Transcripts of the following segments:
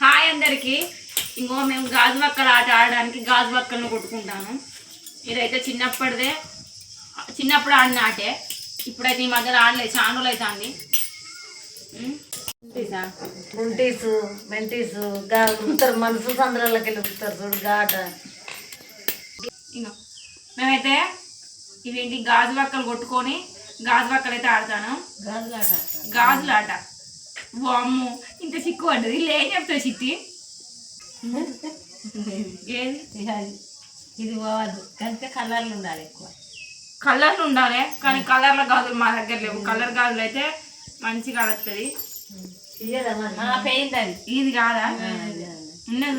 Hi అందరికి. ఇంకో మేము గాజు వక్కలు ఆట ఆడడానికి గాజు వక్కలను కొట్టుకుంటాను. ఇదైతే చిన్నప్పుడు ఆడిన ఆటే. ఇప్పుడైతే ఈ మధ్యలో ఆడలేదు, చాలా రోజులు అవుతుంది. మనసు సంద్రాలకి వెళ్ళిపోతారు చూడు గాట. ఇంకా మేమైతే ఇవేంటి గాజు వక్కలు కొట్టుకొని గాజు వక్కలు అయితే ఆడతాను. గాజులాట అమ్ము ఇంత చిక్కు పడ్డది. ఏం చెప్తావు చిట్టి? ఏది ఇది పోవద్దు, కనుక కలర్లు ఉండాలి, ఎక్కువ కలర్లు ఉండాలి. కానీ కలర్ల గాజులు మా దగ్గర లేవు. కలర్ గాజులు అయితే మంచిగా వస్తుంది. ఇది కాదా? ఉన్నది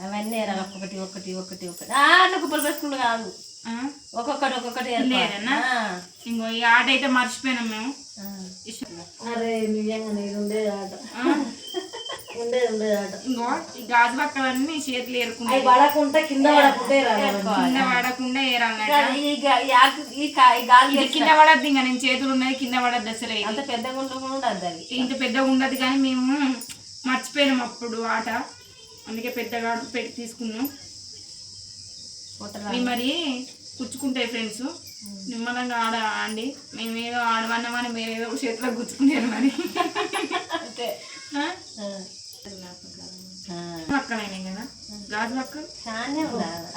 అవన్నీ ఒక్కొక్కటి ఒక్కటి ఒక్కటి ఒక్కటి కుప్పలు పెట్టుకుంటూ కాదు, ఒక్కొక్కటి లేదన్నా. ఇంకో ఈ ఆట అయితే మర్చిపోయినాం మేము. ఇంకో ఈ గాజు పక్కలన్నీ చేతులు ఏరుకుంటాయి, కింద పడకుండా ఏరాలి. కింద పడద్దు. ఇంకా నేను చేతులు ఉన్నది కింద పడద్దు అసలు. అంత పెద్దగా ఉండదు, ఇంత పెద్దగా ఉండదు. కానీ మేము మర్చిపోయినాం అప్పుడు ఆట, అందుకే పెద్దగా పెట్టి తీసుకున్నాం. మరి గుచ్చుకుంటాయి ఫ్రెండ్స్, నిమ్మలంగా ఆడండి. మేమేదో ఆడమన్నామని మేమేదో చేతిలో గుచ్చుకునేది. మరి పక్కనైనా కదా గాజు పక్క చానే ఉండాలి.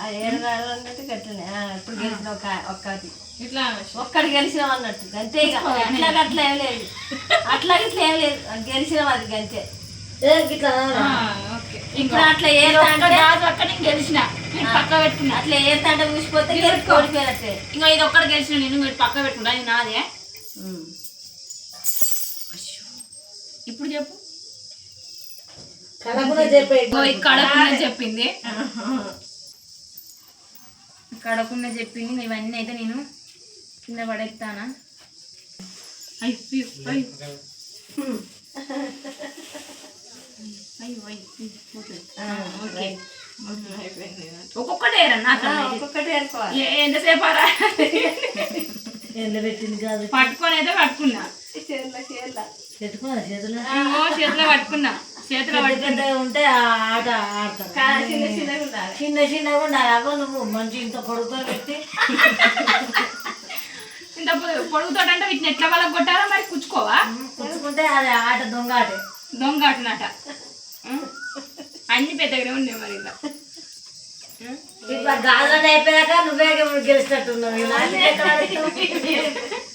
గట్లనే ఇప్పుడు గెలిచిన ఒక్కటి ఇట్లా ఒక్కటి గెలిచినాం అన్నట్టు అంతే. ఇక అట్లా ఏం లేదు, అట్లా ఇట్లా ఏం లేదు, గెలిచినాం అది అంతే. ఇప్పుడు అట్లా గెలిచిన పక్క పెట్టుకున్నా. అట్లా ఏదంటే ఊసిపోతే ఓడిపోయినట్టే. ఇంకా ఇది ఒక్కటి గెలిచిన నేను పక్క పెట్టుకుంటా. ఇది నాదే. ఇప్పుడు చెప్పు. కడకుండా చెప్పింది, కడకుండా చెప్పింది. ఇవన్నీ అయితే నేను కింద పడేస్తానా. ఒక్కొక్కటే ఎంతసేపు పట్టుకొని అయితే పట్టుకున్నా. చేతిలో పట్టుకున్నా. చేతిలో పట్టుకుంటే ఉంటే ఆట ఆడతారు. చిన్న చిన్నగా ఉండాలి. అగో నువ్వు మంచి ఇంత పొడుగుతో పెట్టి ఇంత పొడుగుతో అంటే వీటిని ఎట్లా వాళ్ళకి కొట్టాలా మరి? కుచ్చుకోవా? కుచ్చుకుంటే అది ఆట దొంగ ఆట. దొంగ ఆటనాట అన్ని పెద్దగానే ఉన్నాయి. మరి ఇలా గాజులు అయిపోయాక నువ్వే గెలిచినట్టున్నావు.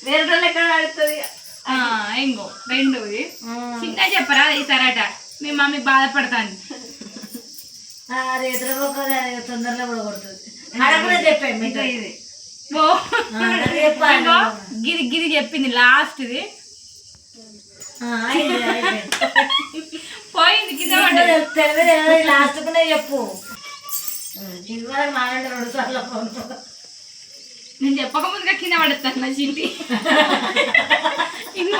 వేరే వాళ్ళు ఎక్కడ ఆడుతుంది? ఇంకో రెండోది చిన్న చెప్పరా ఈసారి ఆట. మీ మమ్మీ బాధపడతాను. తొందరలో కూడా కొడుతుంది. చెప్పాను ఇది గిరి గిరి చెప్పింది లాస్ట్ది. పోయింది కింద పడ్డది. లాస్ట్ కునే చెప్పు. నేను చెప్పకముందుగా కింద పడతాను నా చింటి. ఇది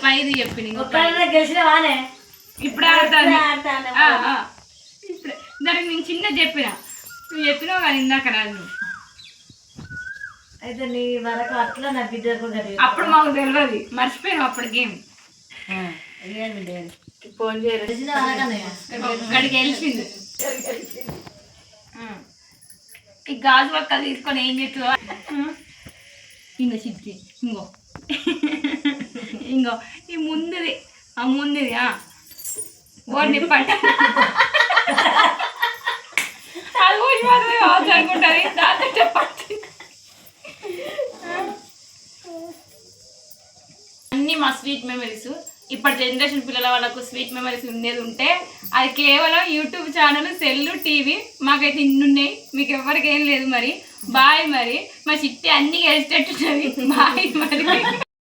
పైది చెప్పింది. గెలిచిన వానే ఇప్పుడు ఆడతాను. ఇప్పుడు దానికి నేను చిన్న చెప్పిన, నువ్వు చెప్పినావు కానీ ఇందాక రాదు. అయితే నీ వరకు అట్లా నా బిడ్డ అప్పుడు మాకు తెలియదు, మర్చిపోయాను అప్పుడు గేమ్. ఫోన్ గడికి వెళ్ళింది. ఈ గాజు పక్కలు తీసుకొని ఏం చెప్తావా? ఇంకో చిట్టి ఇంకో ఈ ముందుది ఆ ముందుది బోర్డు నిప్పంట అది ఊసి మాత్రమే కావచ్చు అనుకుంటుంది. దాంతో చెప్పండి అన్నీ మా స్వీట్ మెమరీస్. ఇప్పటి జనరేషన్ పిల్లల వాళ్ళకు స్వీట్ మెమరీస్ ఉండేది ఉంటే అది కేవలం యూట్యూబ్ ఛానల్, సెల్లు, టీవీ. మాకైతే ఇన్ని ఉన్నాయి, మీకు ఎవరికి ఏం లేదు. మరి బాయ్. మరి మా చిట్టి అన్నీ గెలిచేటట్టున్నది. బాయ్ మరి.